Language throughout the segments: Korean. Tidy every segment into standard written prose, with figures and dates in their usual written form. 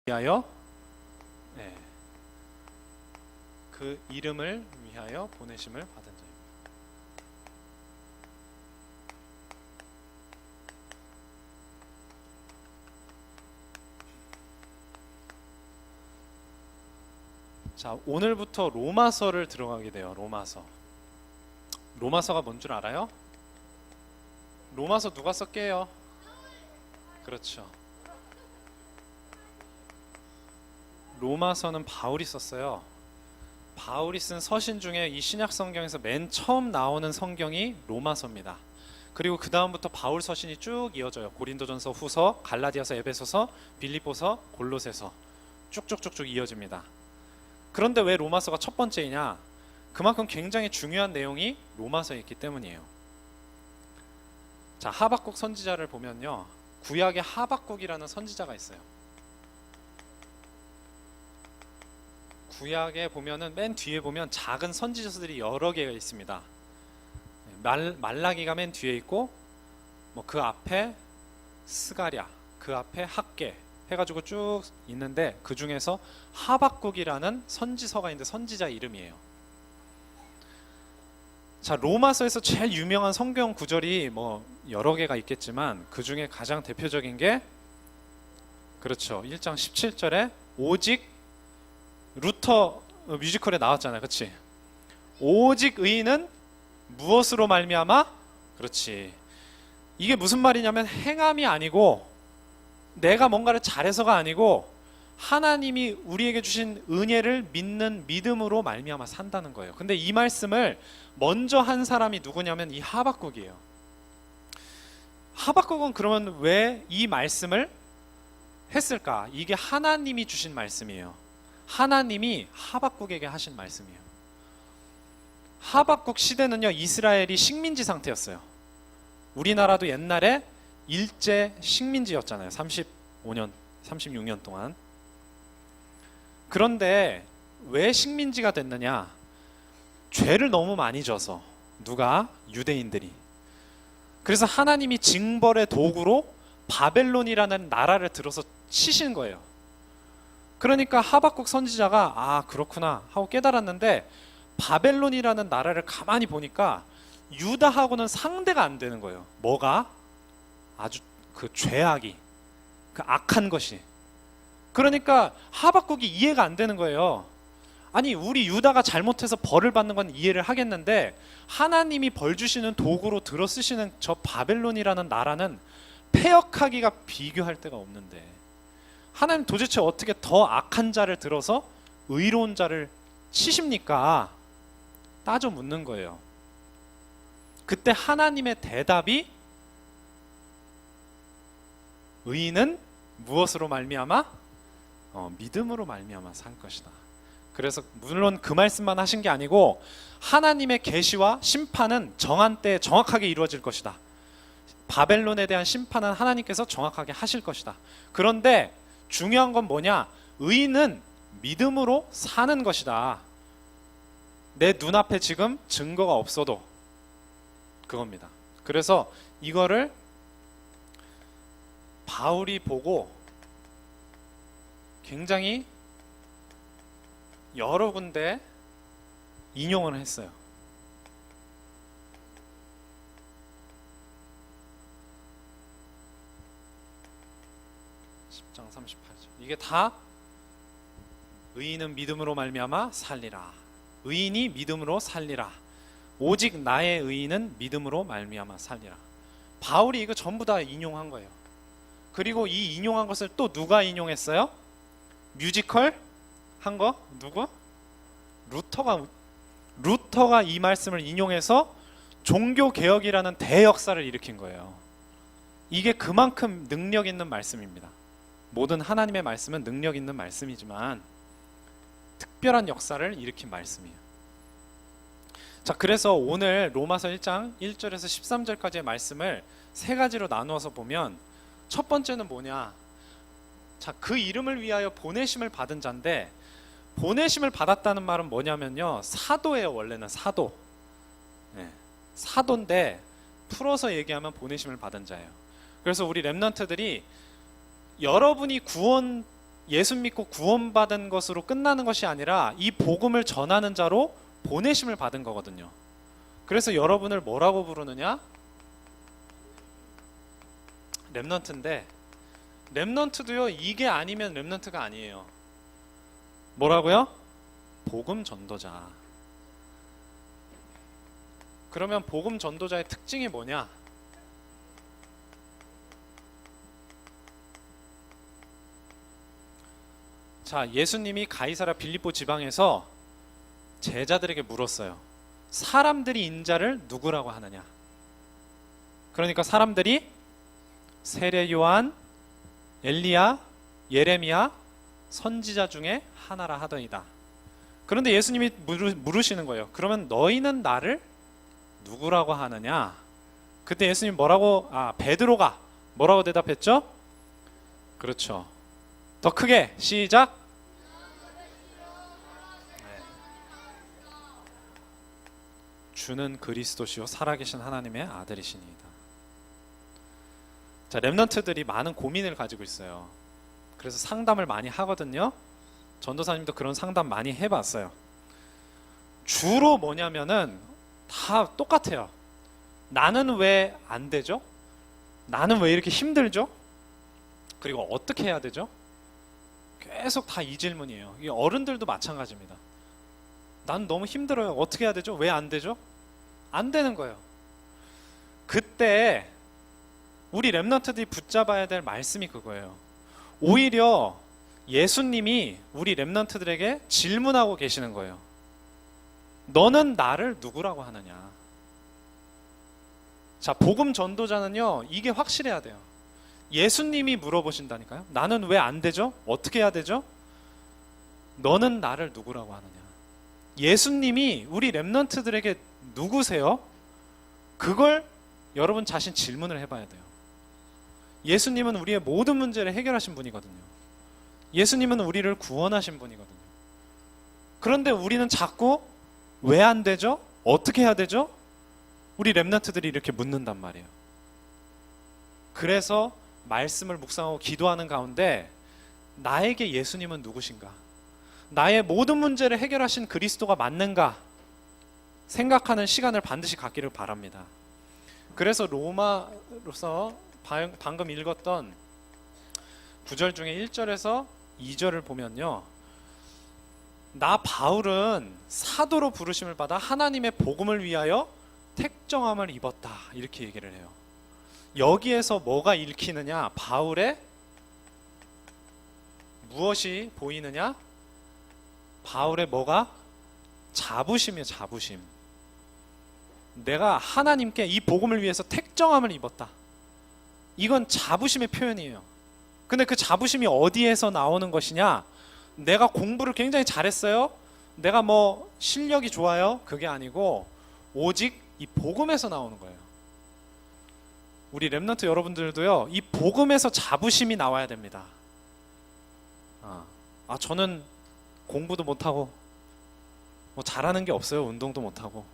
위하여 그 이름을 위하여 보내심을 받은 자입니다. 자, 오늘부터 로마서를 들어가게 돼요. 로마서가 뭔 줄 알아요? 로마서 누가 썼게요? 그렇죠. 로마서는 바울이 썼어요. 바울이 쓴 서신 중에 이 신약 성경에서 맨 처음 나오는 성경이 로마서입니다. 그리고 그 다음부터 바울 서신이 쭉 이어져요. 고린도전서, 후서, 갈라디아서, 에베소서, 빌립보서, 골로새서 쭉쭉쭉쭉 이어집니다. 그런데 왜 로마서가 첫 번째이냐? 그만큼 굉장히 중요한 내용이 로마서에 있기 때문이에요. 자, 하박국 선지자를 보면요, 구약에 하박국이라는 선지자가 있어요. 구약에 보면은 맨 뒤에 보면 작은 선지자들이 여러 개가 있습니다. 말라기가 맨 뒤에 있고, 뭐 그 앞에 스가랴, 그 앞에 학개 해가지고 쭉 있는데, 그 중에서 하박국이라는 선지서가 있는데 선지자 이름이에요. 자, 로마서에서 제일 유명한 성경 구절이 뭐 여러 개가 있겠지만 그 중에 가장 대표적인 게, 그렇죠, 1장 17절에 오직, 루터 뮤지컬에 나왔잖아요. 그렇지? 오직 의인은 무엇으로 말미암아? 그렇지. 이게 무슨 말이냐면 행함이 아니고, 내가 뭔가를 잘해서가 아니고, 하나님이 우리에게 주신 은혜를 믿는 믿음으로 말미암아 산다는 거예요. 근데 이 말씀을 먼저 한 사람이 누구냐면 이 하박국이에요. 하박국은 그러면 왜 이 말씀을 했을까? 이게 하나님이 주신 말씀이에요. 하나님이 하박국에게 하신 말씀이에요. 하박국 시대는요, 이스라엘이 식민지 상태였어요. 우리나라도 옛날에 일제 식민지였잖아요. 35년, 36년 동안. 그런데 왜 식민지가 됐느냐? 죄를 너무 많이 져서. 누가? 유대인들이. 그래서 하나님이 징벌의 도구로 바벨론이라는 나라를 들어서 치신 거예요. 그러니까 하박국 선지자가 아, 그렇구나 하고 깨달았는데, 바벨론이라는 나라를 가만히 보니까 유다하고는 상대가 안 되는 거예요. 뭐가? 아주 그 죄악이, 그 악한 것이. 그러니까 하박국이 이해가 안 되는 거예요. 아니, 우리 유다가 잘못해서 벌을 받는 건 이해를 하겠는데, 하나님이 벌 주시는 도구로 들어 쓰시는 저 바벨론이라는 나라는 패역하기가 비교할 데가 없는데, 하나님 도대체 어떻게 더 악한 자를 들어서 의로운 자를 치십니까? 따져 묻는 거예요. 그때 하나님의 대답이, 의인은 무엇으로 말미암아? 믿음으로 말미암아 살 것이다. 그래서 물론 그 말씀만 하신 게 아니고, 하나님의 계시와 심판은 정한 때에 정확하게 이루어질 것이다. 바벨론에 대한 심판은 하나님께서 정확하게 하실 것이다. 그런데 중요한 건 뭐냐? 의인은 믿음으로 사는 것이다. 내 눈앞에 지금 증거가 없어도 그겁니다. 그래서 이거를 바울이 보고 굉장히 여러 군데 인용을 했어요. 10장 38절. 이게 다 의인은 믿음으로 말미암아 살리라. 의인이 믿음으로 살리라. 오직 나의 의인은 믿음으로 말미암아 살리라. 바울이 이거 전부 다 인용한 거예요. 그리고 이 인용한 것을 또 누가 인용했어요? 뮤지컬 한 거? 누구? 루터가 이 말씀을 인용해서 종교개혁이라는 대역사를 일으킨 거예요. 이게 그만큼 능력 있는 말씀입니다. 모든 하나님의 말씀은 능력 있는 말씀이지만 특별한 역사를 일으킨 말씀이에요. 자, 그래서 오늘 로마서 1장 1절에서 13절까지의 말씀을 세 가지로 나누어서 보면, 첫 번째는 뭐냐? 자, 그 이름을 위하여 보내심을 받은 자인데, 보내심을 받았다는 말은 뭐냐면요, 사도예요. 원래는 사도. 사도인데 풀어서 얘기하면 보내심을 받은 자예요. 그래서 우리 렘넌트들이 여러분이 구원 예수 믿고 구원받은 것으로 끝나는 것이 아니라 이 복음을 전하는 자로 보내심을 받은 거거든요. 그래서 여러분을 뭐라고 부르느냐? 렘넌트인데, 렘넌트도요, 이게 아니면 렘넌트가 아니에요. 뭐라고요? 복음 전도자. 그러면 복음 전도자의 특징이 뭐냐? 자, 예수님이 가이사랴 빌립보 지방에서 제자들에게 물었어요. 사람들이 인자를 누구라고 하느냐? 그러니까 사람들이 세례 요한, 엘리야, 예레미야, 선지자 중에 하나라 하더이다. 그런데 예수님이 물으시는 거예요. 그러면 너희는 나를 누구라고 하느냐? 그때 예수님 베드로가 뭐라고 대답했죠? 그렇죠. 더 크게 시작. 주는 그리스도시요 살아계신 하나님의 아들이시니이다. 자, 렘넌트들이 많은 고민을 가지고 있어요. 그래서 상담을 많이 하거든요. 전도사님도 그런 상담 많이 해봤어요. 주로 뭐냐면은 다 똑같아요. 나는 왜 안 되죠? 나는 왜 이렇게 힘들죠? 그리고 어떻게 해야 되죠? 계속 다 이 질문이에요. 이 어른들도 마찬가지입니다. 난 너무 힘들어요. 어떻게 해야 되죠? 왜 안 되죠? 안 되는 거예요. 그때 우리 렘넌트들이 붙잡아야 될 말씀이 그거예요. 오히려 예수님이 우리 렘넌트들에게 질문하고 계시는 거예요. 너는 나를 누구라고 하느냐? 자, 복음 전도자는요, 이게 확실해야 돼요. 예수님이 물어보신다니까요. 나는 왜 안 되죠? 어떻게 해야 되죠? 너는 나를 누구라고 하느냐? 예수님이 우리 렘넌트들에게 누구세요? 그걸 여러분 자신 질문을 해봐야 돼요. 예수님은 우리의 모든 문제를 해결하신 분이거든요. 예수님은 우리를 구원하신 분이거든요. 그런데 우리는 자꾸 왜 안 되죠? 어떻게 해야 되죠? 우리 렘넌트들이 이렇게 묻는단 말이에요. 그래서 말씀을 묵상하고 기도하는 가운데 나에게 예수님은 누구신가? 나의 모든 문제를 해결하신 그리스도가 맞는가? 생각하는 시간을 반드시 갖기를 바랍니다. 그래서 로마로서 방금 읽었던 9절 중에 1절에서 2절을 보면요, 나 바울은 사도로 부르심을 받아 하나님의 복음을 위하여 택정함을 입었다, 이렇게 얘기를 해요. 여기에서 뭐가 읽히느냐? 바울의 무엇이 보이느냐? 바울의 뭐가? 자부심이에요. 자부심. 내가 하나님께 이 복음을 위해서 택정함을 입었다. 이건 자부심의 표현이에요. 근데 그 자부심이 어디에서 나오는 것이냐? 내가 공부를 굉장히 잘했어요? 내가 뭐 실력이 좋아요? 그게 아니고 오직 이 복음에서 나오는 거예요. 우리 렘넌트 여러분들도요, 이 복음에서 자부심이 나와야 됩니다. 저는 공부도 못하고 뭐 잘하는 게 없어요. 운동도 못하고.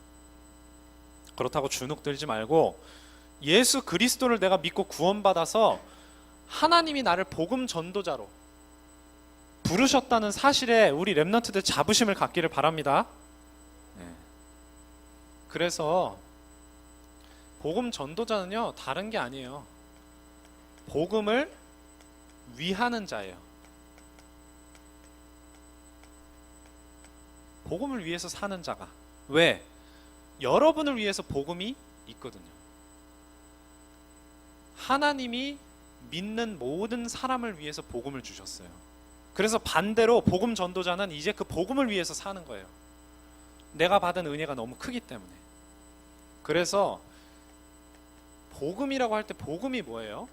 그렇다고 주눅 들지 말고 예수 그리스도를 내가 믿고 구원받아서 하나님이 나를 복음 전도자로 부르셨다는 사실에 우리 렘넌트들 자부심을 갖기를 바랍니다. 그래서 복음 전도자는요, 다른 게 아니에요. 복음을 위하는 자예요. 복음을 위해서 사는 자가. 왜? 여러분을 위해서 복음이 있거든요. 하나님이 믿는 모든 사람을 위해서 복음을 주셨어요. 그래서 반대로 복음 전도자는 이제 그 복음을 위해서 사는 거예요. 내가 받은 은혜가 너무 크기 때문에. 그래서 복음이라고 할 때 복음이 뭐예요?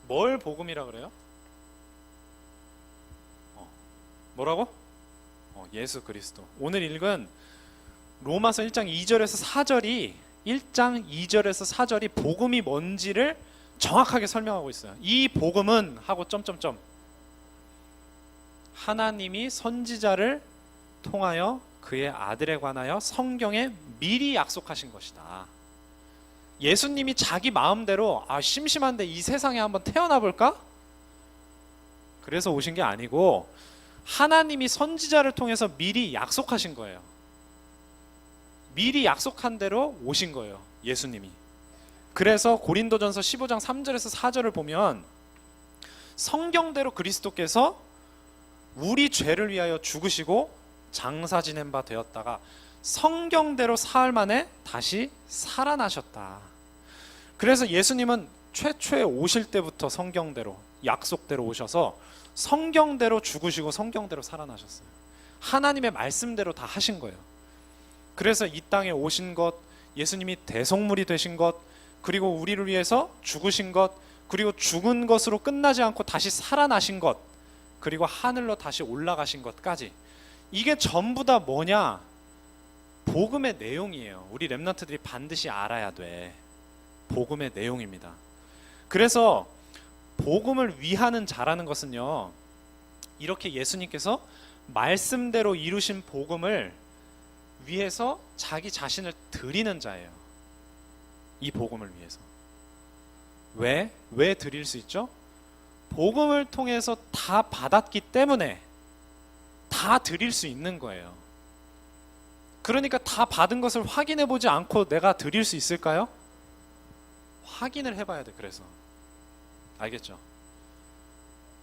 뭘 복음이라고 그래요? 뭐라고? 예수 그리스도. 오늘 읽은 로마서 1장 2절에서 4절이 1장 2절에서 4절이 복음이 뭔지를 정확하게 설명하고 있어요. 이 복음은 하고 점점점 하나님이 선지자를 통하여 그의 아들에 관하여 성경에 미리 약속하신 것이다. 예수님이 자기 마음대로 심심한데 이 세상에 한번 태어나 볼까? 그래서 오신 게 아니고 하나님이 선지자를 통해서 미리 약속하신 거예요. 미리 약속한 대로 오신 거예요, 예수님이. 그래서 고린도전서 15장 3절에서 4절을 보면 성경대로 그리스도께서 우리 죄를 위하여 죽으시고 장사 지낸 바 되었다가 성경대로 사흘 만에 다시 살아나셨다. 그래서 예수님은 최초에 오실 때부터 성경대로 약속대로 오셔서 성경대로 죽으시고 성경대로 살아나셨어요. 하나님의 말씀대로 다 하신 거예요. 그래서 이 땅에 오신 것, 예수님이 대속물이 되신 것, 그리고 우리를 위해서 죽으신 것, 그리고 죽은 것으로 끝나지 않고 다시 살아나신 것, 그리고 하늘로 다시 올라가신 것까지, 이게 전부 다 뭐냐? 복음의 내용이에요. 우리 렘넌트들이 반드시 알아야 돼. 복음의 내용입니다. 그래서 복음을 위하는 자라는 것은요, 이렇게 예수님께서 말씀대로 이루신 복음을 위해서 자기 자신을 드리는 자예요. 이 복음을 위해서. 왜 드릴 수 있죠? 복음을 통해서 다 받았기 때문에 다 드릴 수 있는 거예요. 그러니까 다 받은 것을 확인해 보지 않고 내가 드릴 수 있을까요? 확인을 해봐야 돼. 그래서 알겠죠?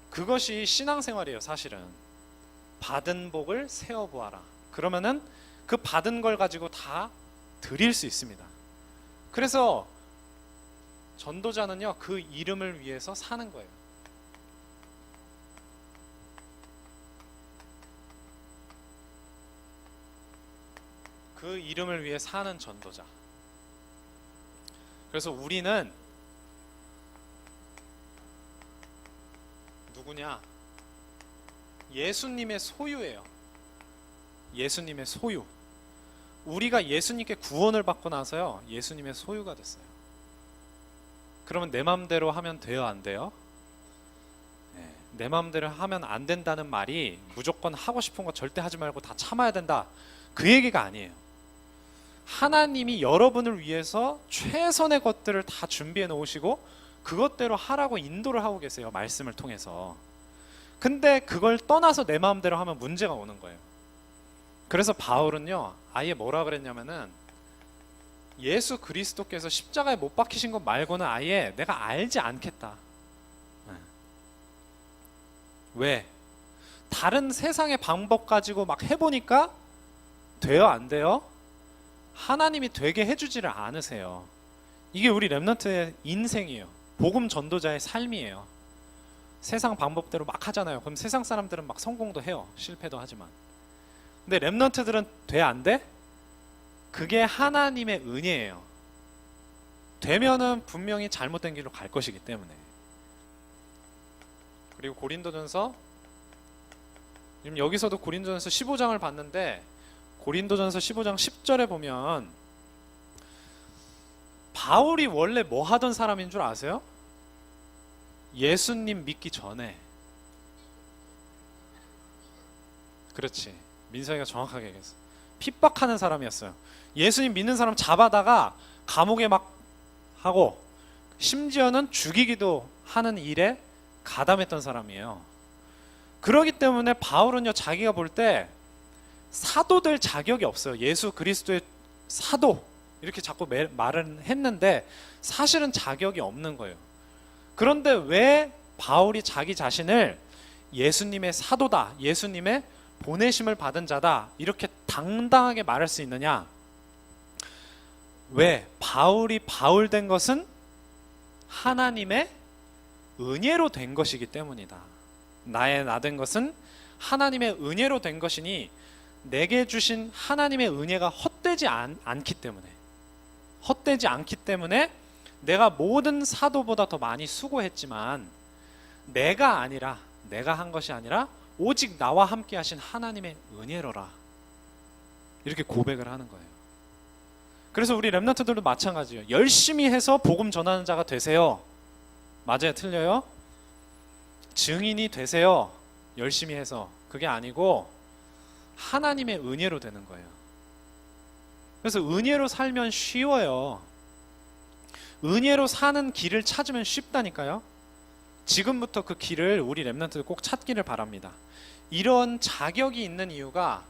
그것이 신앙생활이에요. 사실은 받은 복을 세어보아라. 그러면은 그 받은 걸 가지고 다 드릴 수 있습니다. 그래서 전도자는요, 그 이름을 위해서 사는 거예요. 그 이름을 위해 사는 전도자. 그래서 우리는 누구냐? 예수님의 소유예요. 예수님의 소유. 우리가 예수님께 구원을 받고 나서요, 예수님의 소유가 됐어요. 그러면 내 마음대로 하면 돼요, 안 돼요? 네, 내 마음대로 하면 안 된다는 말이 무조건 하고 싶은 거 절대 하지 말고 다 참아야 된다, 그 얘기가 아니에요. 하나님이 여러분을 위해서 최선의 것들을 다 준비해 놓으시고 그것대로 하라고 인도를 하고 계세요, 말씀을 통해서. 근데 그걸 떠나서 내 마음대로 하면 문제가 오는 거예요. 그래서 바울은요, 아예 뭐라 그랬냐면은, 예수 그리스도께서 십자가에 못 박히신 것 말고는 아예 내가 알지 않겠다. 왜? 다른 세상의 방법 가지고 막 해보니까 돼요, 안 돼요? 하나님이 되게 해주지를 않으세요. 이게 우리 렘넌트의 인생이에요. 복음 전도자의 삶이에요. 세상 방법대로 막 하잖아요. 그럼 세상 사람들은 막 성공도 해요. 실패도 하지만. 근데 렘넌트들은 돼, 안 돼? 그게 하나님의 은혜예요. 되면은 분명히 잘못된 길로 갈 것이기 때문에. 그리고 고린도전서, 지금 여기서도 고린도전서 15장을 봤는데, 고린도전서 15장 10절에 보면 바울이 원래 뭐 하던 사람인 줄 아세요? 예수님 믿기 전에. 그렇지, 민성이가 정확하게 얘기했어. 핍박하는 사람이었어요. 예수님 믿는 사람 잡아다가 감옥에 막 하고 심지어는 죽이기도 하는 일에 가담했던 사람이에요. 그렇기 때문에 바울은요, 자기가 볼 때 사도 될 자격이 없어요. 예수 그리스도의 사도 이렇게 자꾸 말은 했는데 사실은 자격이 없는 거예요. 그런데 왜 바울이 자기 자신을 예수님의 사도다, 예수님의 보내심을 받은 자다, 이렇게 당당하게 말할 수 있느냐? 왜? 바울이 바울 된 것은 하나님의 은혜로 된 것이기 때문이다. 나의 나 된 것은 하나님의 은혜로 된 것이니 내게 주신 하나님의 은혜가 헛되지 않기 때문에, 헛되지 않기 때문에 내가 모든 사도보다 더 많이 수고했지만 내가 한 것이 아니라 오직 나와 함께 하신 하나님의 은혜로라, 이렇게 고백을 하는 거예요. 그래서 우리 렘넌트들도 마찬가지예요. 열심히 해서 복음 전하는 자가 되세요. 맞아요, 틀려요? 증인이 되세요, 열심히 해서. 그게 아니고 하나님의 은혜로 되는 거예요. 그래서 은혜로 살면 쉬워요. 은혜로 사는 길을 찾으면 쉽다니까요. 지금부터 그 길을 우리 렘넌트들 꼭 찾기를 바랍니다. 이런 자격이 있는 이유가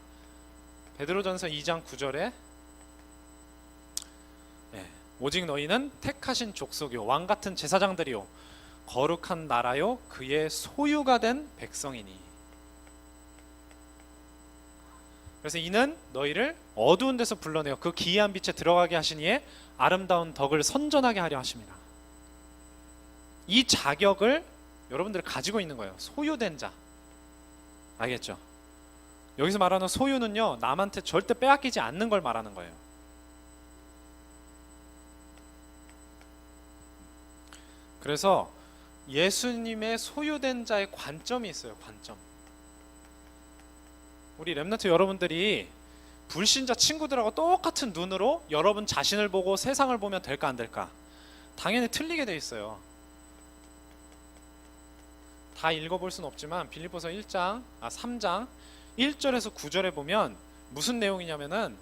베드로전서 2장 9절에 오직 너희는 택하신 족속이요 왕 같은 제사장들이요 거룩한 나라요 그의 소유가 된 백성이니. 그래서 이는 너희를 어두운 데서 불러내어 그 기이한 빛에 들어가게 하시니에 아름다운 덕을 선전하게 하려 하십니다. 이 자격을 여러분들이 가지고 있는 거예요. 소유된 자. 알겠죠? 여기서 말하는 소유는요, 남한테 절대 빼앗기지 않는 걸 말하는 거예요. 그래서 예수님의 소유된 자의 관점이 있어요. 관점. 우리 렘넌트 여러분들이 불신자 친구들하고 똑같은 눈으로 여러분 자신을 보고 세상을 보면 될까 안 될까? 당연히 틀리게 돼 있어요. 다 읽어볼 수는 없지만 빌립보서 3장 1절에서 9절에 보면 무슨 내용이냐면은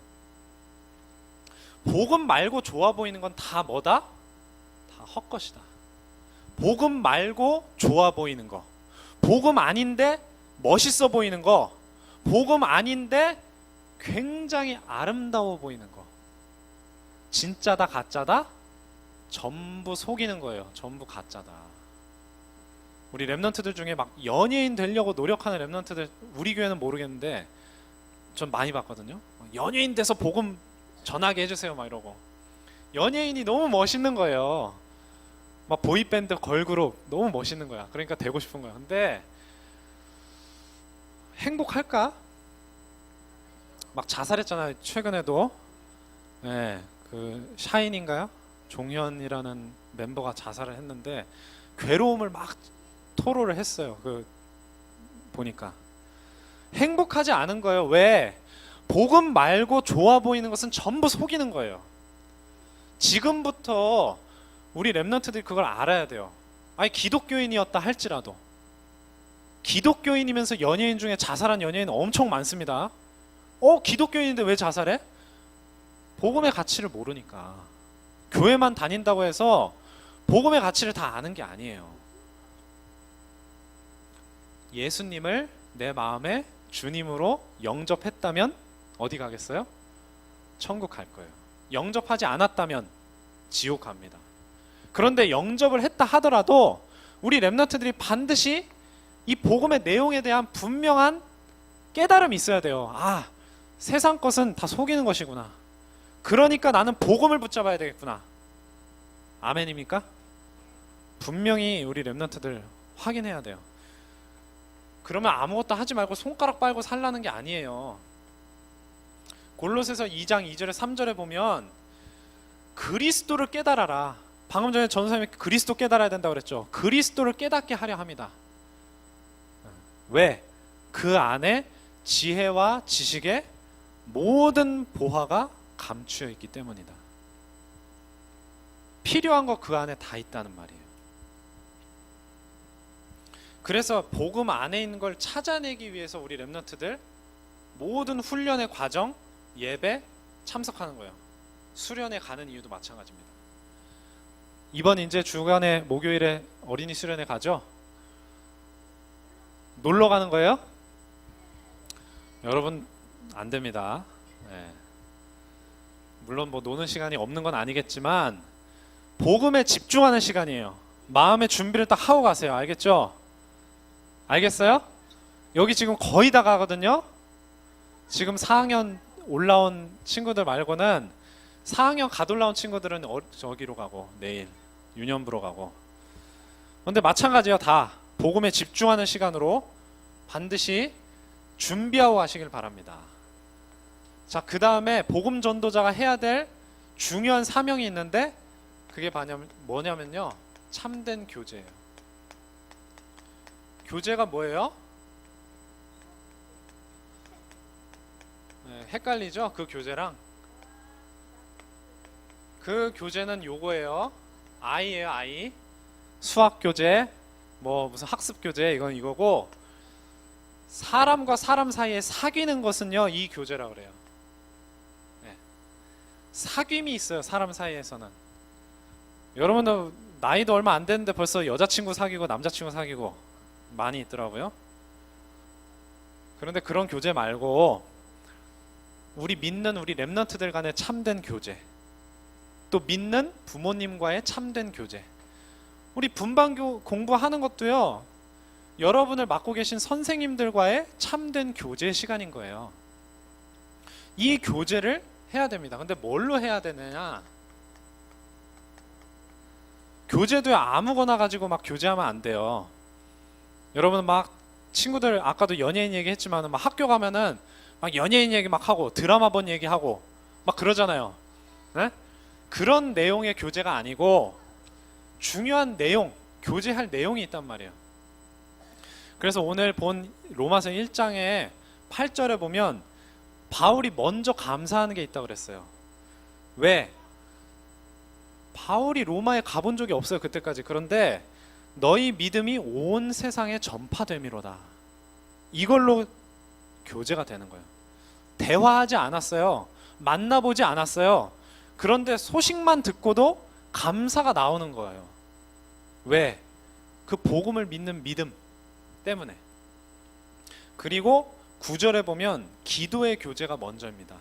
복음 말고 좋아 보이는 건 다 뭐다? 다 헛것이다. 복음 말고 좋아 보이는 거, 복음 아닌데 멋있어 보이는 거, 복음 아닌데 굉장히 아름다워 보이는 거, 진짜다 가짜다? 전부 속이는 거예요. 전부 가짜다. 우리 렘넌트들 중에 막 연예인 되려고 노력하는 렘넌트들, 우리 교회는 모르겠는데 전 많이 봤거든요. 연예인 돼서 복음 전하게 해주세요 막 이러고. 연예인이 너무 멋있는 거예요. 막 보이밴드 걸그룹 너무 멋있는 거야. 그러니까 되고 싶은 거야. 근데 행복할까? 막 자살했잖아요. 최근에도. 네, 그 샤인인가요? 종현이라는 멤버가 자살을 했는데 괴로움을 막 토로를 했어요. 그 보니까 행복하지 않은 거예요. 왜? 복음 말고 좋아 보이는 것은 전부 속이는 거예요. 지금부터 우리 렘넌트들이 그걸 알아야 돼요. 아니 기독교인이었다 할지라도, 기독교인이면서 연예인 중에 자살한 연예인 엄청 많습니다. 기독교인인데 왜 자살해? 복음의 가치를 모르니까. 교회만 다닌다고 해서 복음의 가치를 다 아는 게 아니에요. 예수님을 내 마음에 주님으로 영접했다면 어디 가겠어요? 천국 갈 거예요. 영접하지 않았다면 지옥 갑니다. 그런데 영접을 했다 하더라도 우리 렘넌트들이 반드시 이 복음의 내용에 대한 분명한 깨달음이 있어야 돼요. 아, 세상 것은 다 속이는 것이구나. 그러니까 나는 복음을 붙잡아야 되겠구나. 아멘입니까? 분명히 우리 렘넌트들 확인해야 돼요. 그러면 아무것도 하지 말고 손가락 빨고 살라는 게 아니에요. 골로새서 2장 2절에 3절에 보면 그리스도를 깨달아라. 방금 전에 전사님이 그리스도 깨달아야 된다고 그랬죠. 그리스도를 깨닫게 하려 합니다. 왜? 그 안에 지혜와 지식의 모든 보화가 감추어 있기 때문이다. 필요한 거 그 안에 다 있다는 말이에요. 그래서 복음 안에 있는 걸 찾아내기 위해서 우리 렘넌트들 모든 훈련의 과정, 예배 참석하는 거예요. 수련회 가는 이유도 마찬가지입니다. 이번 이제 주간에 목요일에 어린이 수련회 가죠? 놀러 가는 거예요? 여러분 안 됩니다. 네. 물론 뭐 노는 시간이 없는 건 아니겠지만 복음에 집중하는 시간이에요. 마음의 준비를 딱 하고 가세요. 알겠죠? 알겠어요? 여기 지금 거의 다 가거든요. 지금 4학년 올라온 친구들 말고는 4학년 갓 올라온 친구들은 저기로 가고 내일 유년부로 가고. 근데 마찬가지예요. 다 복음에 집중하는 시간으로 반드시 준비하고 가시길 바랍니다. 자, 그 다음에 복음 전도자가 해야 될 중요한 사명이 있는데 그게 뭐냐면요, 참된 교제예요. 교제가 뭐예요? 네, 헷갈리죠? 그 교제랑. 그 교제는 요거예요. 아이예요, 아이. 수학 교제, 뭐 무슨 학습 교제, 이건 이거고, 사람과 사람 사이에 사귀는 것은요, 이 교제라 그래요. 네. 사귐이 있어요, 사람 사이에서는. 여러분도 나이도 얼마 안 됐는데 벌써 여자친구 사귀고 남자친구 사귀고 많이 있더라고요. 그런데 그런 교제 말고 우리 믿는 우리 렘넌트들 간의 참된 교제, 또 믿는 부모님과의 참된 교제, 우리 분반교 공부하는 것도요, 여러분을 맡고 계신 선생님들과의 참된 교제 시간인 거예요. 이 교제를 해야 됩니다. 근데 뭘로 해야 되느냐? 교제도 아무거나 가지고 막 교제하면 안 돼요. 여러분 막 친구들 아까도 연예인 얘기했지만 막 학교 가면은 막 연예인 얘기 막 하고 드라마 본 얘기하고 막 그러잖아요. 네? 그런 내용의 교제가 아니고 중요한 내용, 교제할 내용이 있단 말이에요. 그래서 오늘 본 로마서 1장의 8절에 보면 바울이 먼저 감사하는 게 있다고 그랬어요. 왜? 바울이 로마에 가본 적이 없어요, 그때까지. 그런데 너희 믿음이 온 세상에 전파됨이로다. 이걸로 교제가 되는 거예요. 대화하지 않았어요. 만나보지 않았어요. 그런데 소식만 듣고도 감사가 나오는 거예요. 왜? 그 복음을 믿는 믿음 때문에. 그리고 9절에 보면 기도의 교제가 먼저입니다.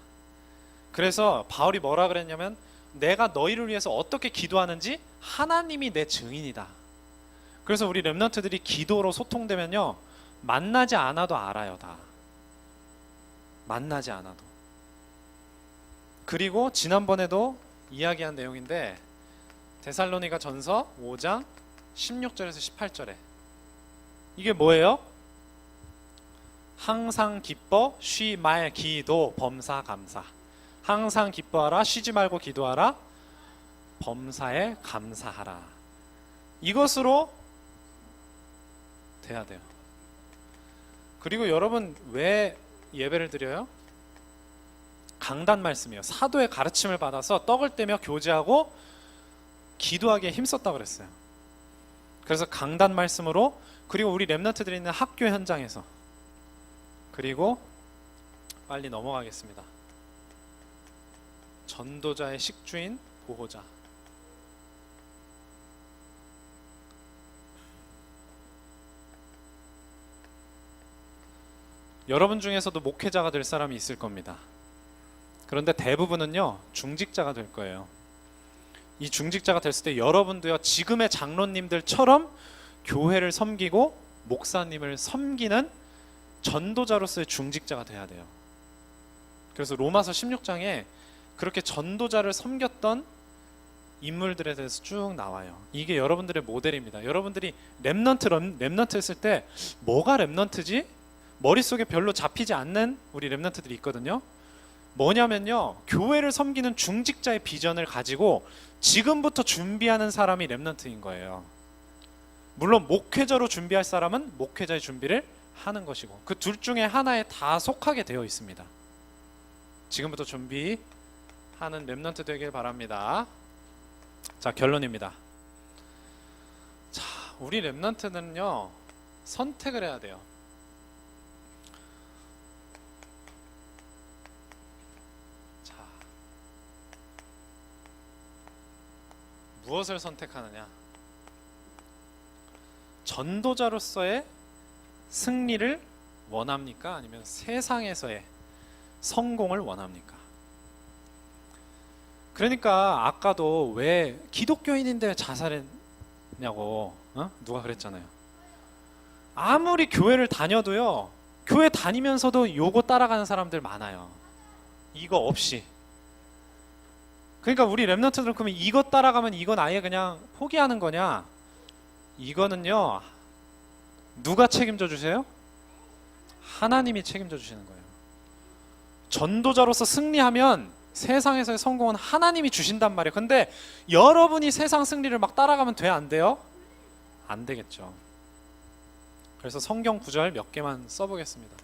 그래서 바울이 뭐라 그랬냐면 내가 너희를 위해서 어떻게 기도하는지 하나님이 내 증인이다. 그래서 우리 렘넌트들이 기도로 소통되면요, 만나지 않아도 알아요. 다 만나지 않아도. 그리고 지난번에도 이야기한 내용인데 데살로니가 전서 5장 16절에서 18절에 이게 뭐예요? 항상 기뻐 쉬 말 기도 범사 감사. 항상 기뻐하라 쉬지 말고 기도하라 범사에 감사하라. 이것으로 돼야 돼요. 그리고 여러분 왜 예배를 드려요? 강단 말씀이에요. 사도의 가르침을 받아서 떡을 떼며 교제하고 기도하기에 힘썼다고 그랬어요. 그래서 강단 말씀으로, 그리고 우리 렘넌트들이 있는 학교 현장에서, 그리고 빨리 넘어가겠습니다. 전도자의 식주인 보호자. 여러분 중에서도 목회자가 될 사람이 있을 겁니다. 그런데 대부분은요, 중직자가 될 거예요. 이 중직자가 됐을 때 여러분도요, 지금의 장로님들처럼 교회를 섬기고 목사님을 섬기는 전도자로서의 중직자가 돼야 돼요. 그래서 로마서 16장에 그렇게 전도자를 섬겼던 인물들에 대해서 쭉 나와요. 이게 여러분들의 모델입니다. 여러분들이 렘넌트 했을 때 뭐가 렘넌트지? 머릿속에 별로 잡히지 않는 우리 렘넌트들이 있거든요. 뭐냐면요, 교회를 섬기는 중직자의 비전을 가지고 지금부터 준비하는 사람이 렘넌트인 거예요. 물론 목회자로 준비할 사람은 목회자의 준비를 하는 것이고, 그 둘 중에 하나에 다 속하게 되어 있습니다. 지금부터 준비하는 렘넌트 되길 바랍니다. 자, 결론입니다. 자, 우리 렘넌트는요, 선택을 해야 돼요. 자, 무엇을 선택하느냐? 전도자로서의 승리를 원합니까? 아니면 세상에서의 성공을 원합니까? 그러니까 아까도 왜 기독교인인데 자살했냐고 누가 그랬잖아요. 아무리 교회를 다녀도요, 교회 다니면서도 요거 따라가는 사람들 많아요. 이거 없이. 그러니까 우리 렘넌트들은 그러면 이거 따라가면 이건 아예 그냥 포기하는 거냐? 이거는요, 누가 책임져 주세요? 하나님이 책임져 주시는 거예요. 전도자로서 승리하면 세상에서의 성공은 하나님이 주신단 말이에요. 근데 여러분이 세상 승리를 막 따라가면 돼, 안 돼요? 안 되겠죠. 그래서 성경 구절 몇 개만 써보겠습니다.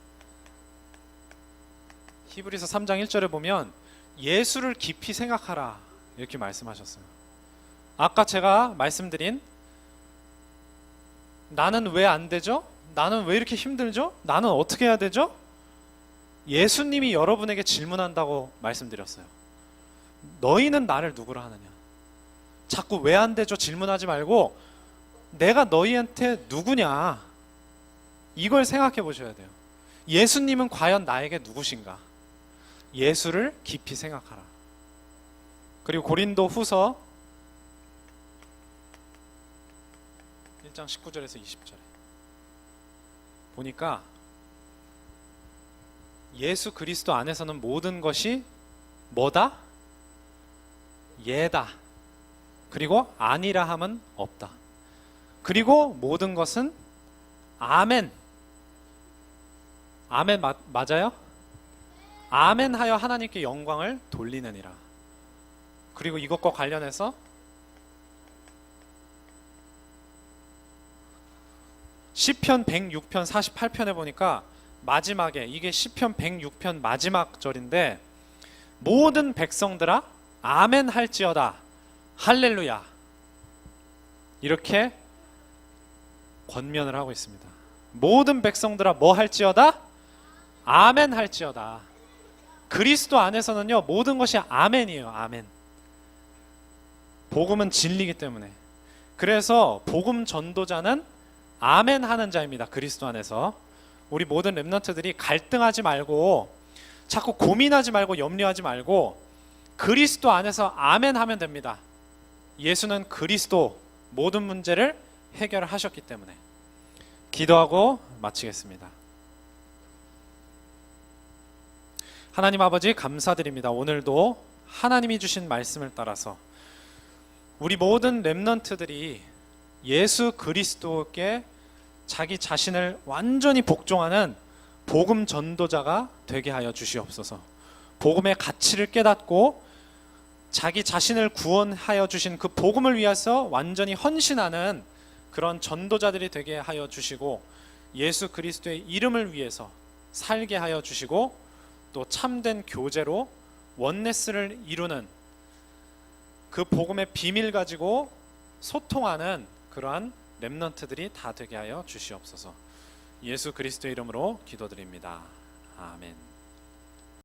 히브리서 3장 1절에 보면 예수를 깊이 생각하라 이렇게 말씀하셨어요. 아까 제가 말씀드린 나는 왜 안 되죠? 나는 왜 이렇게 힘들죠? 나는 어떻게 해야 되죠? 예수님이 여러분에게 질문한다고 말씀드렸어요. 너희는 나를 누구로 하느냐? 자꾸 왜 안 되죠 질문하지 말고 내가 너희한테 누구냐 이걸 생각해 보셔야 돼요. 예수님은 과연 나에게 누구신가? 예수를 깊이 생각하라. 그리고 고린도 후서 1장 19절에서 20절에 보니까 예수 그리스도 안에서는 모든 것이 뭐다? 예다. 그리고 아니라 함은 없다. 그리고 모든 것은 아멘. 아멘 맞아요? 아멘 하여 하나님께 영광을 돌리느니라. 그리고 이것과 관련해서 시편 106편 48편에 보니까 마지막에 이게 시편 106편 마지막 절인데 모든 백성들아 아멘 할지어다 할렐루야 이렇게 권면을 하고 있습니다. 모든 백성들아 뭐 할지어다? 아멘 할지어다. 그리스도 안에서는요 모든 것이 아멘이에요. 아멘. 복음은 진리이기 때문에. 그래서 복음 전도자는 아멘 하는 자입니다. 그리스도 안에서. 우리 모든 렘넌트들이 갈등하지 말고 자꾸 고민하지 말고 염려하지 말고 그리스도 안에서 아멘 하면 됩니다. 예수는 그리스도 모든 문제를 해결하셨기 때문에. 기도하고 마치겠습니다. 하나님 아버지 감사드립니다. 오늘도 하나님이 주신 말씀을 따라서 우리 모든 렘넌트들이 예수 그리스도께 자기 자신을 완전히 복종하는 복음 전도자가 되게 하여 주시옵소서. 복음의 가치를 깨닫고 자기 자신을 구원하여 주신 그 복음을 위해서 완전히 헌신하는 그런 전도자들이 되게 하여 주시고 예수 그리스도의 이름을 위해서 살게 하여 주시고 또 참된 교제로 원네스를 이루는 그 복음의 비밀 가지고 소통하는 그러한 렘넌트들이 다 되게 하여 주시옵소서. 예수 그리스도의 이름으로 기도드립니다. 아멘.